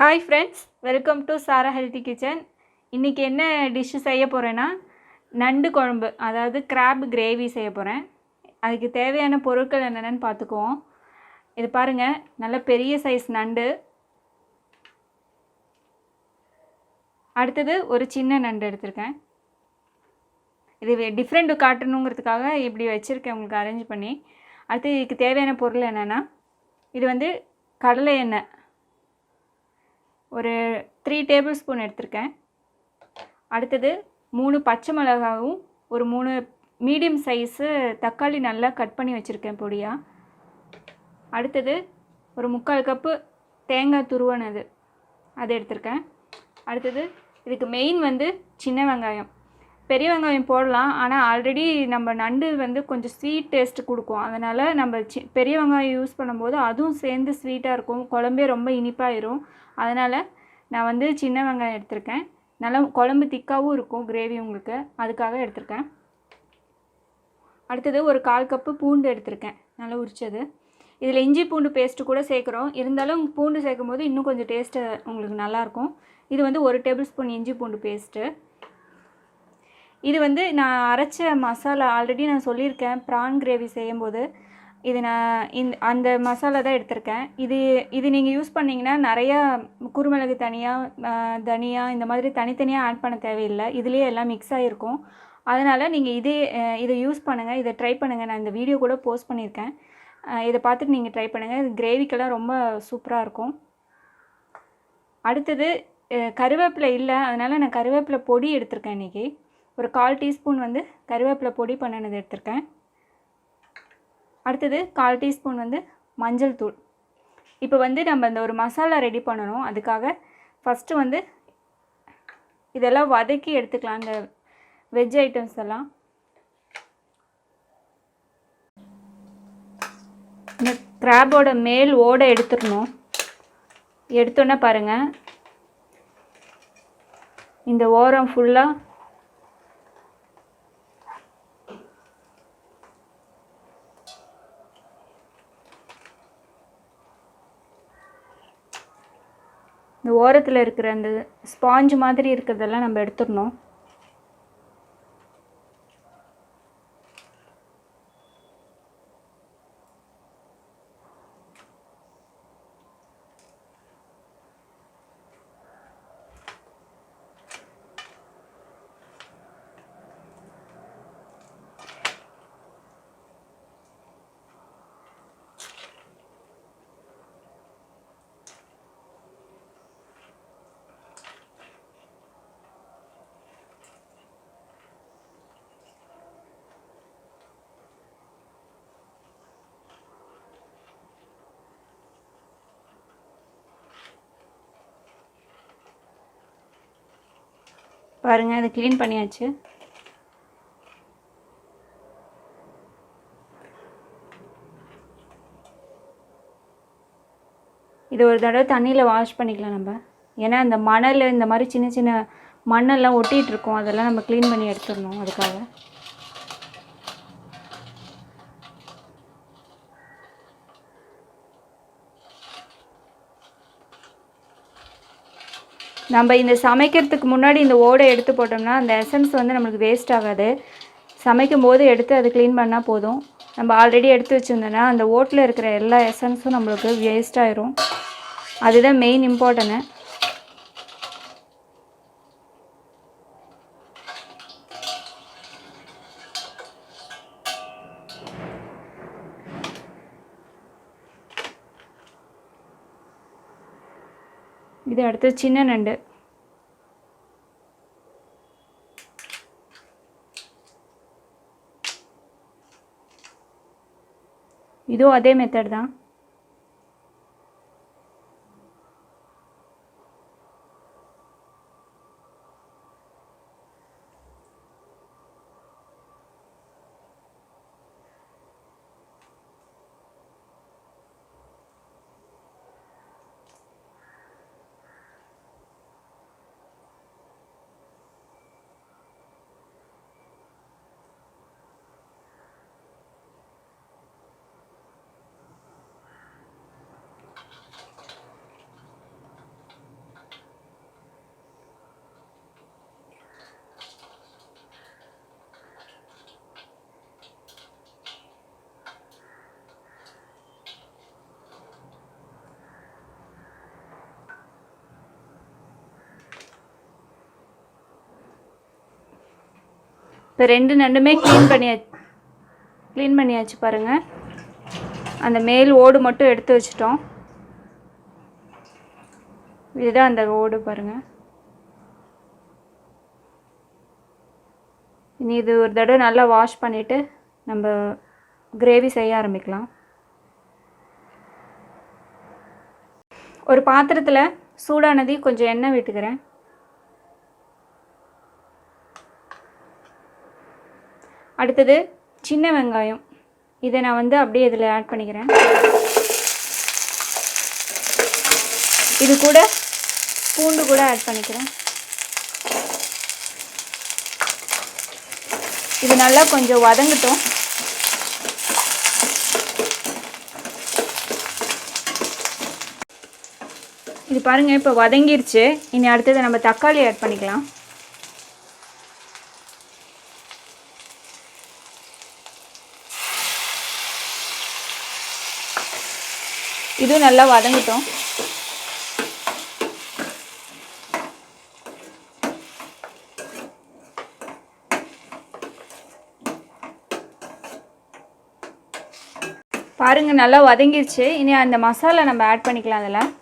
Hi friends, welcome to Sara healthy kitchen. இன்றைக்கி என்ன dish செய்ய போகிறேன்னா, நண்டு குழம்பு, அதாவது கிராப் கிரேவி செய்ய போகிறேன். அதுக்கு தேவையான பொருட்கள் என்னென்னு பார்த்துக்குவோம். இது பாருங்கள், நல்ல பெரிய சைஸ் நண்டு. அடுத்தது ஒரு சின்ன நண்டு எடுத்திருக்கேன். இது டிஃப்ரெண்ட்டு காட்டணுங்கிறதுக்காக இப்படி வச்சுருக்கேன் உங்களுக்கு அரேஞ்ச் பண்ணி. அடுத்து இதுக்கு தேவையான பொருள் என்னென்னா, இது வந்து கடலை எண்ணெய் ஒரு 3 டேபிள் ஸ்பூன் எடுத்திருக்கேன். அடுத்தது 3 பச்சை மிளகாவும் ஒரு 3 மீடியம் சைஸு தக்காளி நல்லா கட் பண்ணி வச்சுருக்கேன் பொடியாக. அடுத்தது ஒரு 3/4 கப்பு தேங்காய் துருவனது அது எடுத்திருக்கேன். அடுத்தது இதுக்கு மெயின் வந்து சின்ன வெங்காயம். பெரிய வெங்காயம் போடலாம், ஆனால் ஆல்ரெடி நம்ம நண்டு வந்து கொஞ்சம் ஸ்வீட் டேஸ்ட்டு கொடுக்கும். அதனால் நம்ம பெரிய வெங்காயம் யூஸ் பண்ணும்போது அதுவும் சேர்ந்து ஸ்வீட்டாக இருக்கும், குழம்பே ரொம்ப இனிப்பாயிரும். அதனால் நான் வந்து சின்ன வெங்காயம் எடுத்திருக்கேன். நல்லா குழம்பு திக்காகவும் இருக்கும் கிரேவி உங்களுக்கு, அதுக்காக எடுத்திருக்கேன். அடுத்தது ஒரு 1/4 கப்பு பூண்டு எடுத்திருக்கேன், நல்லா உரித்தது. இதில் இஞ்சி பூண்டு பேஸ்ட்டு கூட சேர்க்குறோம், இருந்தாலும் பூண்டு சேர்க்கும் போது இன்னும் கொஞ்சம் டேஸ்ட்டு உங்களுக்கு நல்லாயிருக்கும். இது வந்து 1 டேபிள் ஸ்பூன் இஞ்சி பூண்டு பேஸ்ட்டு. இது வந்து நான் அரைச்ச மசாலா, ஆல்ரெடி நான் சொல்லியிருக்கேன் ப்ரான் கிரேவி செய்யும்போது. இது நான் அந்த மசாலா தான் எடுத்திருக்கேன். இது நீங்கள் யூஸ் பண்ணிங்கன்னா நிறையா குருமிளகு தனியாக, தனியா இந்த மாதிரி தனித்தனியாக ஆட் பண்ண தேவையில்லை, இதுலேயே எல்லாம் மிக்ஸ் ஆகிருக்கும். அதனால் நீங்கள் இதை யூஸ் பண்ணுங்கள், இதை ட்ரை பண்ணுங்கள். நான் இந்த வீடியோ கூட போஸ்ட் பண்ணியிருக்கேன், இதை பார்த்துட்டு நீங்கள் ட்ரை பண்ணுங்கள். இது கிரேவிக்கெல்லாம் ரொம்ப சூப்பராக இருக்கும். அடுத்தது கருவேப்பிலை இல்லை, அதனால் நான் கருவேப்பிலை பொடி எடுத்திருக்கேன். இன்றைக்கி ஒரு 1/4 டீஸ்பூன் வந்து கருவேப்பிலை பொடி பண்ணினது எடுத்திருக்கேன். அடுத்தது 1/4 டீஸ்பூன் வந்து மஞ்சள் தூள். இப்போ வந்து நம்ம இந்த ஒரு மசாலா ரெடி பண்ணணும். அதுக்காக ஃபஸ்ட்டு வந்து இதெல்லாம் வதக்கி எடுத்துக்கலாம், இந்த வெஜ் ஐட்டம்ஸ் எல்லாம். இந்த கிராபோட மேல் ஓடை எடுத்துடணும். எடுத்தோன்னே பாருங்கள், இந்த ஓரம் ஃபுல்லாக இந்த ஓரத்தில் இருக்கிற அந்த ஸ்பாஞ்சு மாதிரி இருக்கிறதெல்லாம் நம்ம எடுத்துடணும். பாருங்கள், அதை க்ளீன் பண்ணியாச்சு. இது ஒரு தடவை தண்ணியில் வாஷ் பண்ணிக்கலாம் நம்ம, ஏன்னா அந்த மணல் இந்த மாதிரி சின்ன சின்ன மண்ணெல்லாம் ஒட்டிகிட்டு இருக்கும், அதெல்லாம் நம்ம க்ளீன் பண்ணி எடுத்துடணும். அதுக்காக நம்ம இந்த சமைக்கிறதுக்கு முன்னாடி இந்த ஓடை எடுத்து போட்டோம்னா அந்த எசன்ஸ் வந்து நம்மளுக்கு வேஸ்ட் ஆகாது. சமைக்கும் போது எடுத்து அதை க்ளீன் பண்ணால் போதும். நம்ம ஆல்ரெடி எடுத்து வச்சுருந்தோன்னா அந்த ஓட்டில் இருக்கிற எல்லா எசன்ஸும் நம்மளுக்கு வேஸ்ட் ஆயிரும். அதுதான் மெயின் இம்பார்ட்டன்ட். இது அடுத்து சின்ன நண்டு. இதுவும் அதே மெத்தட் தான். இப்போ 2 நண்டுமே க்ளீன் பண்ணியாச்சு பாருங்கள். அந்த மேல் ஓடு மட்டும் எடுத்து வச்சிட்டோம். இதுதான் அந்த ஓடு பாருங்கள். இனி இது ஒரு தடவை நல்லா வாஷ் பண்ணிவிட்டு நம்ம கிரேவி செய்ய ஆரம்பிக்கலாம். ஒரு பாத்திரத்தில் சூடானதி கொஞ்சம் எண்ணெய் விட்டுக்கிறேன். அடுத்தது சின்ன வெங்காயம், இதை நான் வந்து அப்படியே இதில் ஆட் பண்ணிக்கிறேன். இது கூட பூண்டு கூட ஆட் பண்ணிக்கிறேன். இது நல்லா கொஞ்சம் வதங்கட்டும். இது பாருங்கள், இப்போ வதங்கிருச்சு. இனி அடுத்தது நம்ம தக்காளி ஆட் பண்ணிக்கலாம். இதுவும் நல்லா வதங்கட்டும். பாருங்கள், நல்லா வதங்கிருச்சு. இனி அந்த மசாலா நம்ம ஆட் பண்ணிக்கலாம். அதில்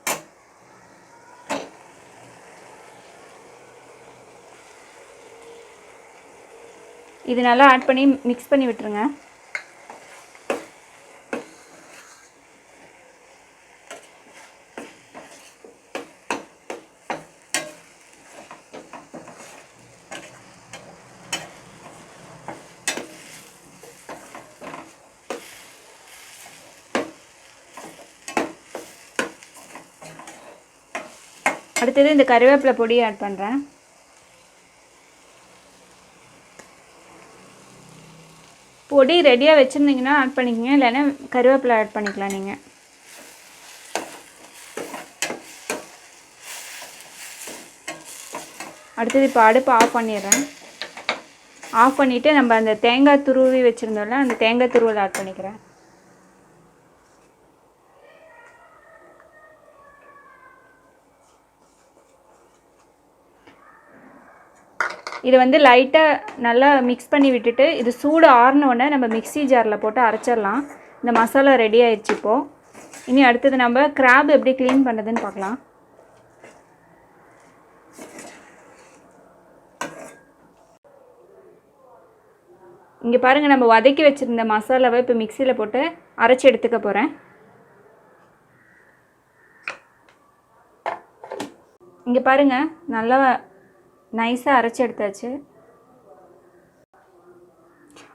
இது நல்லா ஆட் பண்ணி மிக்ஸ் பண்ணி விட்டுருங்க. அடுத்தது இந்த கறிவேப்பிலை பொடியை ஆட் பண்ணுறேன். பொடி ரெடியாக வச்சுருந்தீங்கன்னா ஆட் பண்ணிக்கங்க, இல்லைன்னா கறிவேப்பிலை ஆட் பண்ணிக்கலாம் நீங்கள். அடுத்தது இப்போ அடுப்பு ஆஃப் பண்ணிடுறேன். ஆஃப் பண்ணிவிட்டு நம்ம அந்த தேங்காய் துருவி வச்சுருந்தோம்ல, அந்த தேங்காய் துருவல் ஆட் பண்ணிக்கிறேன். இதை வந்து லைட்டாக நல்லா மிக்ஸ் பண்ணி விட்டுட்டு இது சூடு ஆறினோடனே நம்ம மிக்ஸி ஜாரில் போட்டு அரைச்சிடலாம். இந்த மசாலா ரெடி ஆயிடுச்சு. இப்போது இனி அடுத்தது நம்ம கிராப் எப்படி க்ளீன் பண்ணுறதுன்னு பார்க்கலாம். இங்கே பாருங்கள், நம்ம வதக்கி வச்சுருந்த மசாலாவை இப்போ மிக்சியில் போட்டு அரைச்சி எடுத்துக்க போகிறேன். இங்கே பாருங்கள், நல்லா நைஸாக அரைச்சி எடுத்தாச்சு.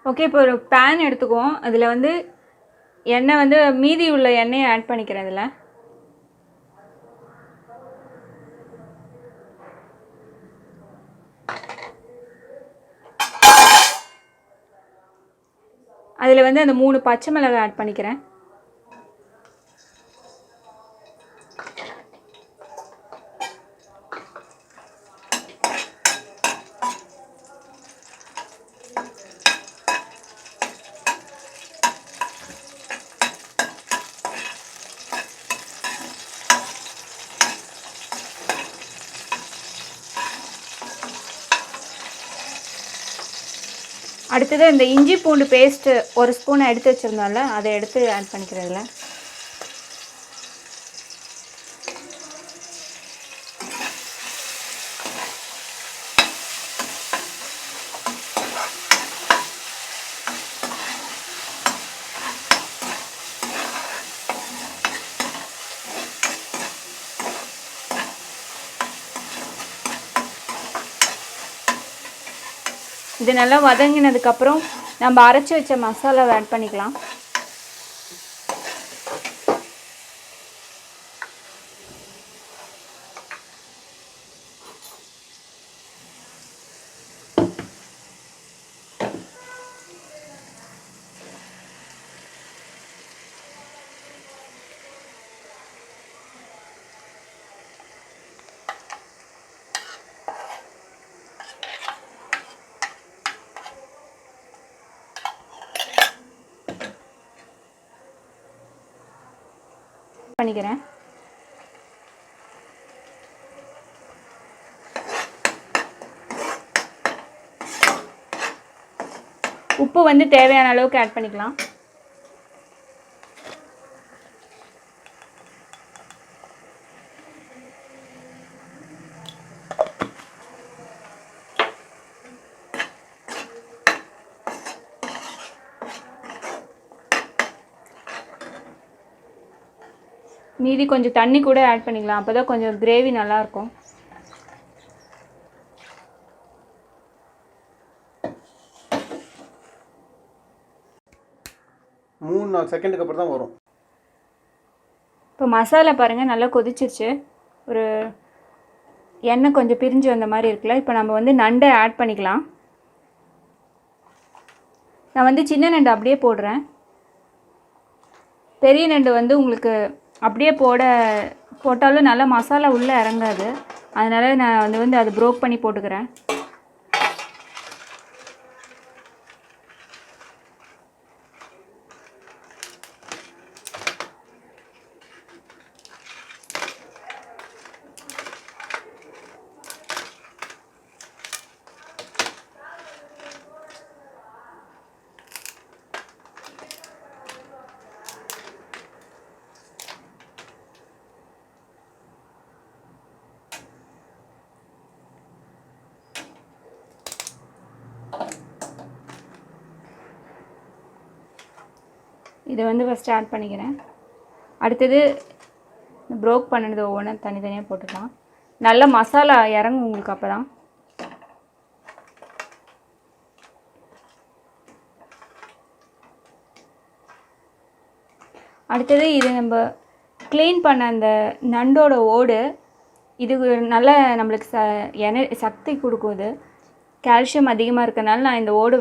ஓகே, இப்போ ஒரு பேன் எடுத்துக்குவோம். அதில் வந்து எண்ணெய் வந்து மீதி உள்ள எண்ணெயை ஆட் பண்ணிக்கிறேன். அதில் வந்து அந்த 3 பச்சை மிளகாய் ஆட் பண்ணிக்கிறேன். அடுத்தது இந்த இஞ்சி பூண்டு பேஸ்ட்டு 1 ஸ்பூன் எடுத்து வச்சுருந்தோம்ல, அதை எடுத்து ஆட் பண்ணிக்கிறதுல. இது நல்லா வதங்கினதுக்கப்புறம் நம்ம அரைச்சி வச்ச மசாலாவை ஆட் பண்ணிக்கலாம். பண்ணிக்கிறேன். உப்பு வந்து தேவையான அளவுக்கு ஆட் பண்ணிக்கலாம். மீதி கொஞ்சம் தண்ணி கூட ஆட் பண்ணிக்கலாம், அப்போ தான் கொஞ்சம் கிரேவி நல்லாயிருக்கும். செகண்டுக்கு அப்புறம் தான் வரும். இப்போ மசாலா பாருங்கள் நல்லா கொதிச்சிருச்சு. ஒரு எண்ணெய் கொஞ்சம் பிரிஞ்சு வந்த மாதிரி இருக்குல்ல. இப்போ நம்ம வந்து நண்டை ஆட் பண்ணிக்கலாம். நான் வந்து சின்ன நண்டு அப்படியே போடுறேன். பெரிய நண்டு வந்து உங்களுக்கு அப்படியே போட்டாலும் நல்லா மசாலா உள்ளே இறங்காது. அதனால் நான் வந்து அதை ப்ரோக் பண்ணி போட்டுக்கிறேன். இதை வந்து ஃபஸ்ட்டு ஆட் பண்ணிக்கிறேன். அடுத்தது ப்ரோக் பண்ணினது ஒவ்வொன்றா தனித்தனியாக போட்டுக்கலாம். நல்ல மசாலா இறங்கும் உங்களுக்கு அப்போ தான். அடுத்தது இது நம்ம க்ளீன் பண்ண அந்த நண்டோட ஓடு, இது நல்ல நம்மளுக்கு சக்தி கொடுக்கும். இது கால்சியம் அதிகமாக இருக்கிறதுனால நான் இந்த ஓடு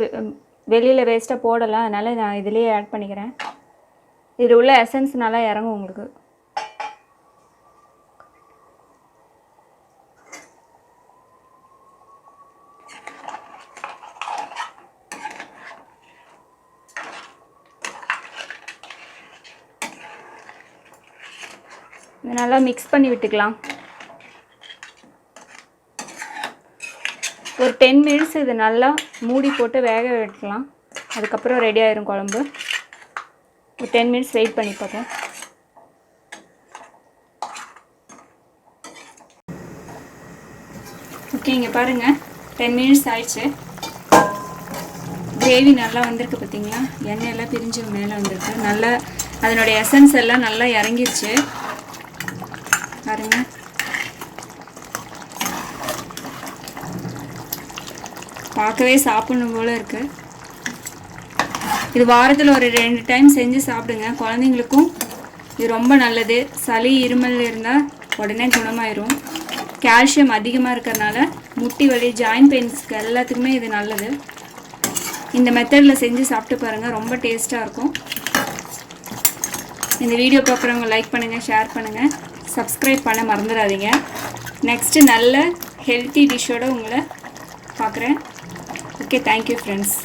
வெளியில் வேஸ்ட்டாக போடலாம். அதனால் நான் இதிலேயே ஆட் பண்ணிக்கிறேன். இதில் உள்ள எசன்ஸ் நல்லா இறங்கும் உங்களுக்கு. இதை நல்லா மிக்ஸ் பண்ணி விட்டுக்கலாம். ஒரு 10 மினிட்ஸ் இது நல்லா மூடி போட்டு வேக விட்டுக்கலாம். அதுக்கப்புறம் ரெடி ஆயிரும் குழம்பு. ஒரு 10 மினிட்ஸ் வெயிட் பண்ணி பார்ப்போம். ஓகே, இங்கே பாருங்கள் 10 மினிட்ஸ் ஆயிடுச்சு. கிரேவி நல்லா வந்திருக்கு பார்த்தீங்களா? எண்ணெயெல்லாம் பிரிஞ்சு மேலே வந்திருக்கு. நல்லா அதனுடைய எசன்ஸ் எல்லாம் நல்லா இறங்கிருச்சு பாருங்கள். பார்க்கவே சாப்பிடணும் போல் இருக்குது. இது வாரத்தில் ஒரு 2 டைம் செஞ்சு சாப்பிடுங்க. குழந்தைங்களுக்கும் இது ரொம்ப நல்லது. சளி இருமல் இருந்தால் உடனே குணமாயிரும். கால்சியம் அதிகமாக இருக்கிறதுனால முட்டி வலி, ஜாயின்ட் பெயின்ஸ்க்கு எல்லாத்துக்குமே இது நல்லது. இந்த மெத்தடில் செஞ்சு சாப்பிட்டு பாருங்கள், ரொம்ப டேஸ்ட்டாக இருக்கும். இந்த வீடியோ பார்க்குறவங்க லைக் பண்ணுங்கள், ஷேர் பண்ணுங்கள், சப்ஸ்கிரைப் பண்ண மறந்துடாதீங்க. நெக்ஸ்ட்டு நல்ல ஹெல்த்தி டிஷ்ஷோடு உங்களை பார்க்குறேன். Okay, thank you friends.